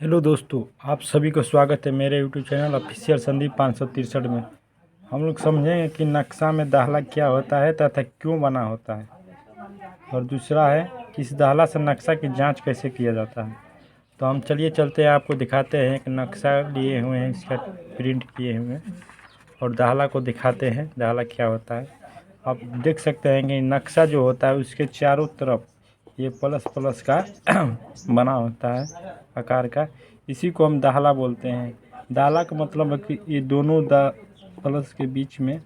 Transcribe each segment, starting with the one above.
Hello दोस्तों, आप सभी को स्वागत है मेरे यूट्यूब चैनल ऑफिशियल संदीप 563 में। हम लोग समझेंगे कि नक्शा में दाखला क्या होता है तथा क्यों बना होता है, और दूसरा है कि इस दाखला से नक्शा की जांच कैसे किया जाता है। तो हम चलिए चलते हैं, आपको दिखाते हैं कि नक्शा लिए हुए हैं, इसका प्रिंट किए हुए हैं और दाखला को दिखाते हैं दाखला क्या होता है। आप देख सकते हैं कि नक्शा जो होता है उसके चारों तरफ ये प्लस प्लस का बना होता है आकार का। इसी को हम दाखला बोलते हैं। दाखला का मतलब है कि ये दोनों प्लस के बीच में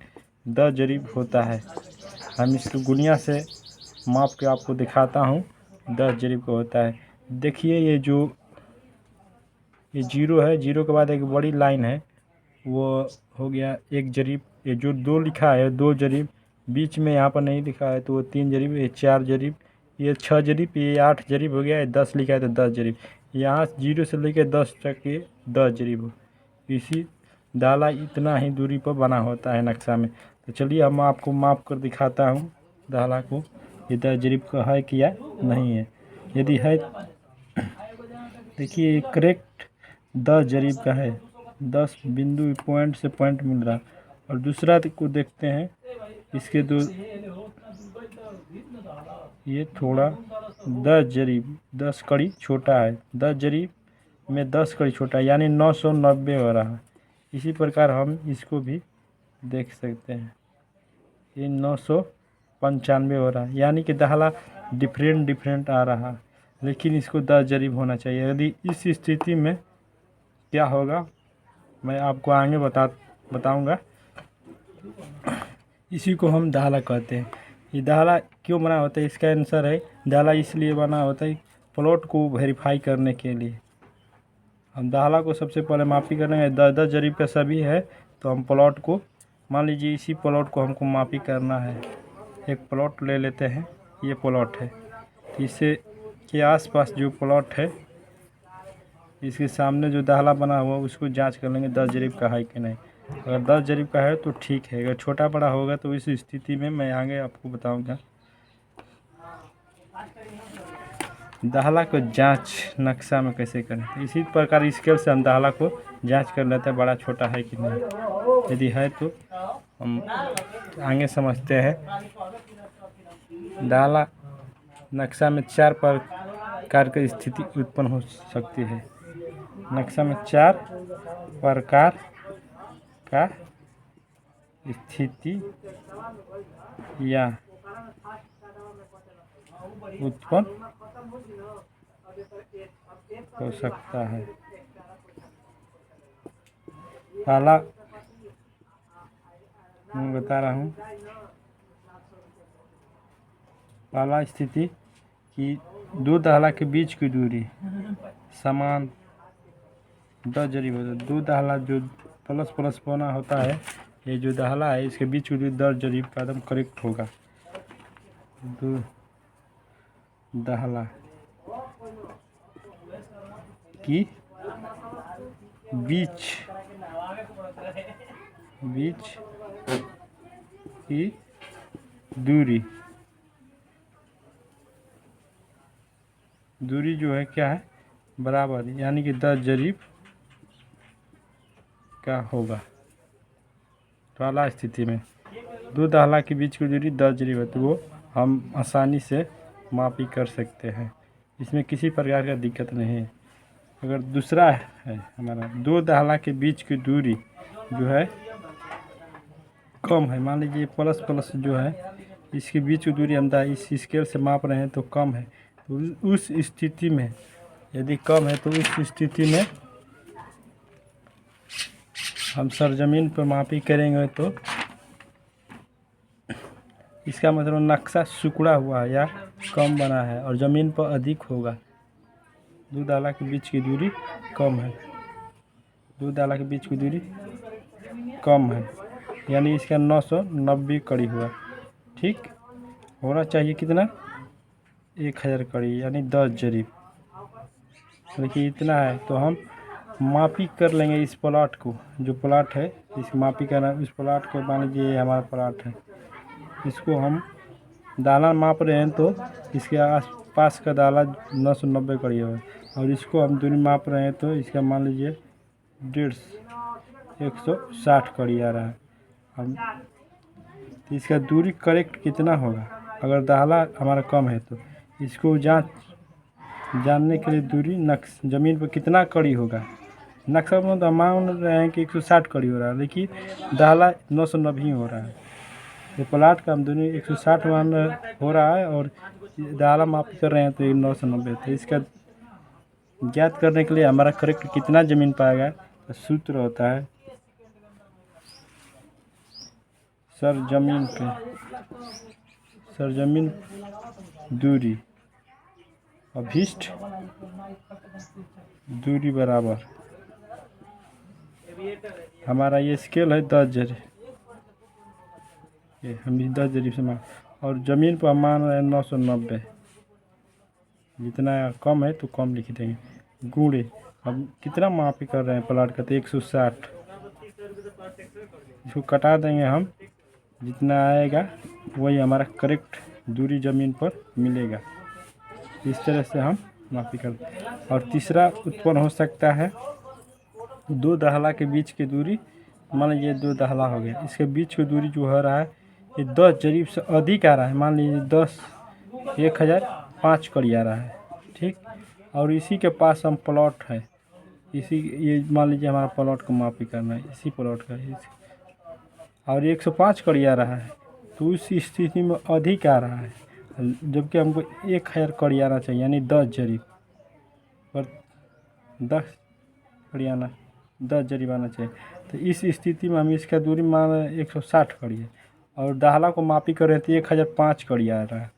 द जरीब होता है। हम इसको गुनिया से माप के आपको दिखाता हूँ। 10 जरीब का होता है। देखिए ये जीरो है, जीरो के बाद एक बड़ी लाइन है, वो हो गया 1 जरीब। ये जो 2 लिखा है 2 जरीब, बीच में यहाँ पर नहीं लिखा है तो वो 3 जरीब, ये 4 जरीब, ये 6 जरीब, ये 8 जरीब हो गया। ये 10 लिखा है तो 10 जरीब। यहाँ 0 से लेकर 10 तक ये 10 जरीब हो। इसी दाला इतना ही दूरी पर बना होता है नक्शा में। तो चलिए हम आपको माप कर दिखाता हूँ दाला को, ये 10 जरीब का है कि या नहीं है। यदि है, देखिए करेक्ट 10 जरीब का है, 10 बिंदु पॉइंट से पॉइंट मिल रहा। और दूसरा को देखते हैं, इसके दो, ये थोड़ा 10 जरीब 10 कड़ी छोटा है, 10 जरीब में 10 कड़ी छोटा है, यानी 990 हो रहा है। इसी प्रकार हम इसको भी देख सकते हैं, ये 995 हो रहा है, यानी कि दाखला डिफरेंट आ रहा है, लेकिन इसको 10 जरीब होना चाहिए। यदि इस स्थिति में क्या होगा मैं आपको आगे बताऊंगा। इसी को हम दाखला कहते हैं। ये दाखला क्यों बना होता है, इसका आंसर है दाखला इसलिए बना होता है प्लॉट को वेरीफाई करने के लिए। हम दाखला को सबसे पहले मापी करेंगे, 10 जरीब का सभी है तो हम प्लॉट को, मान लीजिए इसी प्लॉट को हमको मापी करना है। एक प्लॉट ले लेते हैं, ये प्लॉट है, तो इसे के आसपास जो प्लॉट है इसके सामने जो दाखला बना हुआ उसको जांच कर लेंगे 10 जरीब का है कि नहीं। अगर 10 जरीब का है तो ठीक है, अगर छोटा बड़ा होगा तो इस स्थिति में मैं आगे आपको बताऊंगा। दाखला को जांच नक्शा में कैसे करें, तो इसी प्रकार स्केल से हम दाखला को जांच कर लेते हैं बड़ा छोटा है कि नहीं। यदि है तो हम आगे समझते हैं। दाखला नक्शा में 4 प्रकार की स्थिति उत्पन्न हो सकती है। नक्शा में 4 प्रकार का स्थिति या उत्पन्न हो सकता है। पहला मैं बता रहा हूँ, पहला स्थिति कि दो दाखला के बीच की दूरी समान 10 जरीब होता है। दो दाखला जो प्लस प्लस बना होता है, ये जो दाखला है इसके बीच की दूरी 10 जरीब का एकदम करेक्ट होगा। दो दाखला की बीच की दूरी जो है क्या है, बराबर, यानी कि 10 जरीब का होगा। पहला स्थिति में दो दाखला के बीच की दूरी 10 जरीब है तो वो हम आसानी से मापी कर सकते हैं, इसमें किसी प्रकार का दिक्कत नहीं है। अगर दूसरा है हमारा, दो दाखला के बीच की दूरी जो है कम है, मान लीजिए प्लस प्लस जो है इसके बीच की दूरी हम इस स्केल से माप रहे हैं तो कम है, तो उस स्थिति में, यदि कम है तो उस स्थिति में हम सरजमीन पर मापी करेंगे तो इसका मतलब नक्शा सिकुड़ा हुआ है या कम बना है और ज़मीन पर अधिक होगा। दो दाखला के बीच की दूरी कम है, दो दाखला के बीच की दूरी कम है, यानी इसका 990 कड़ी हुआ। ठीक होना चाहिए कितना, 1000 कड़ी, यानी 10 जरीब। देखिए इतना है तो हम मापी कर लेंगे इस प्लॉट को, जो प्लॉट है इस मापी करना, इस प्लॉट को मान लीजिए हमारा प्लॉट है, इसको हम दाना माप रहे हैं तो इसके आस पास का दाना 990 कड़ी होगा। और इसको हम दूरी माप रहे हैं तो इसका मान लीजिए 160 कड़ी आ रहा है। हम तो इसका दूरी करेक्ट कितना होगा अगर दाहला हमारा कम है तो इसको जानने के लिए दूरी ज़मीन पर कितना कड़ी होगा। नक्शा में तो मान रहे हैं कि 160 कड़ी हो रहा है, लेकिन दाहला 990 हो रहा है। ये प्लाट का हम दूरी 160 मान हो रहा है और दाहला माप कर रहे हैं तो 990। तो इसका ज्ञात करने के लिए हमारा करेक्ट कितना ज़मीन पाएगा तो सूत्र होता है सरजमीन दूरी अभिष्ट दूरी बराबर हमारा ये स्केल है 10 जरी, ये हम 10 जरी से मान और ज़मीन पर मान रहे हैं 990। जितना कम है तो कम लिख देंगे गुणे हम कितना मापी कर रहे हैं प्लाट का तो 160। इसको कटा देंगे हम, जितना आएगा वही हमारा करेक्ट दूरी ज़मीन पर मिलेगा। इस तरह से हम मापी करते हैं। और तीसरा उत्पन्न हो सकता है दो दाहला के बीच की दूरी। मान लीजिए 2 दाहला हो गया, इसके बीच की दूरी जो हो रहा है ये 10 जरीब से अधिक आ रहा है। मान लीजिए 1005 कड़ी आ रहा है, ठीक। और इसी के पास हम प्लॉट है, ये मान लीजिए हमारा प्लॉट को मापी करना है, इसी प्लॉट का और 105 कड़ी आ रहा है, तो उस स्थिति में अधिक आ रहा है, जबकि हमको 1000 कड़ी आना चाहिए, यानी 10 जरीब पर 10 कड़ी आना 10 जरीब आना चाहिए। तो इस स्थिति में हम इसका दूरी मान 160 कड़ी है और दाहला को मापी कर रहे थे 1005 कड़ी आ रहा है।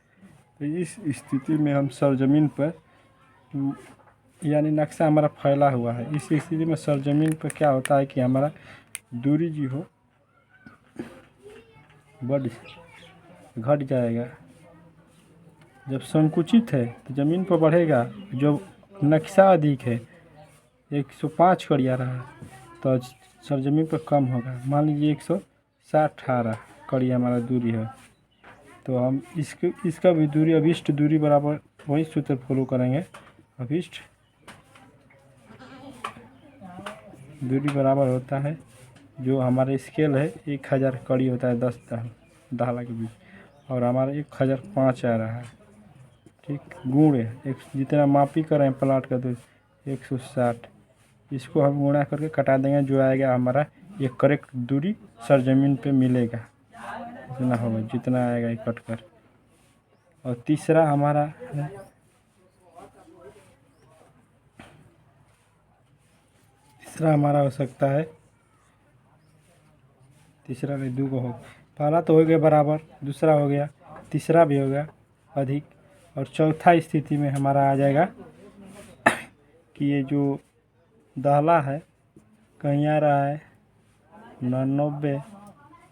तो इस स्थिति में हम सरजमीन पर यानी नक्शा हमारा फैला हुआ है, इस स्थिति में सरजमीन पर क्या होता है कि हमारा दूरी जी हो घट जाएगा। जब संकुचित है तो ज़मीन पर बढ़ेगा, जो नक्शा अधिक है 105 कड़ी आ रहा है तो सरजमीन पर कम होगा। मान लीजिए 160 कड़ी हमारा दूरी है, तो हम इसका भी दूरी अभिष्ट दूरी बराबर वही सूत्र फॉलो करेंगे। अभिष्ट दूरी बराबर होता है जो हमारा स्केल है 1000 कड़ी होता है 10 दाहला के बीच, और हमारा 1005 आ रहा है, ठीक। गुणे जितना मापी कर रहे हैं प्लाट का दूरी 160, इसको हम गुणा करके कटा देंगे, जो आएगा हमारा ये करेक्ट दूरी सरजमीन पे मिलेगा। इतना होगा जितना आएगा ये कट कर। और तीसरा हमारा है हो सकता है तीसरा नहीं, 2 हो, पहला तो हो गया बराबर, दूसरा हो गया, तीसरा भी हो गया अधिक, और चौथा स्थिति में हमारा आ जाएगा कि ये जो दाहला है कहीं आ रहा है 99,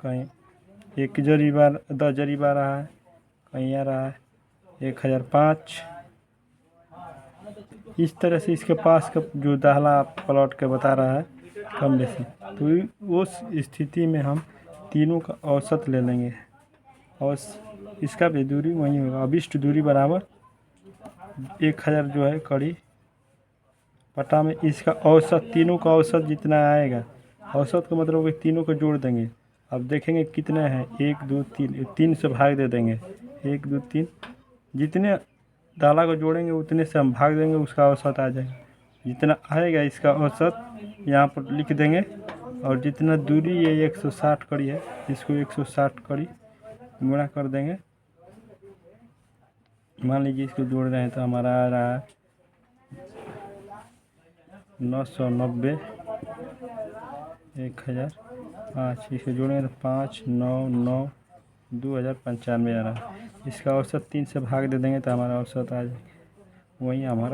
कहीं 1 जरीब 10 जरीब आ रहा है, कहीं आ रहा है 1005। इस तरह से इसके पास का जो दाहला प्लॉट के बता रहा है कम बेसी, तो उस स्थिति में हम तीनों का औसत ले लेंगे और इसका भी दूरी वही होगा। अभिष्ट दूरी बराबर 1000 जो है कड़ी पटा में इसका औसत, तीनों का औसत जितना आएगा, औसत का मतलब कि तीनों को जोड़ देंगे। अब देखेंगे कितने हैं, 1 2 3, 3 से भाग दे देंगे, 1 2 3, जितने दाला को जोड़ेंगे उतने से हम भाग देंगे, उसका औसत आ जाएगा। जितना आएगा इसका औसत यहाँ पर लिख देंगे, और जितना दूरी ये 160 कड़ी है, इसको 160 कड़ी गुणा कर देंगे। मान लीजिए इसको जोड़ रहे हैं तो हमारा आ रहा है 990 1005, इसको जोड़ेंगे तो 5 9 9 2095 आ रहा है। इसका औसत 3 से भाग दे देंगे तो हमारा औसत आ जाएगा, वही हमारा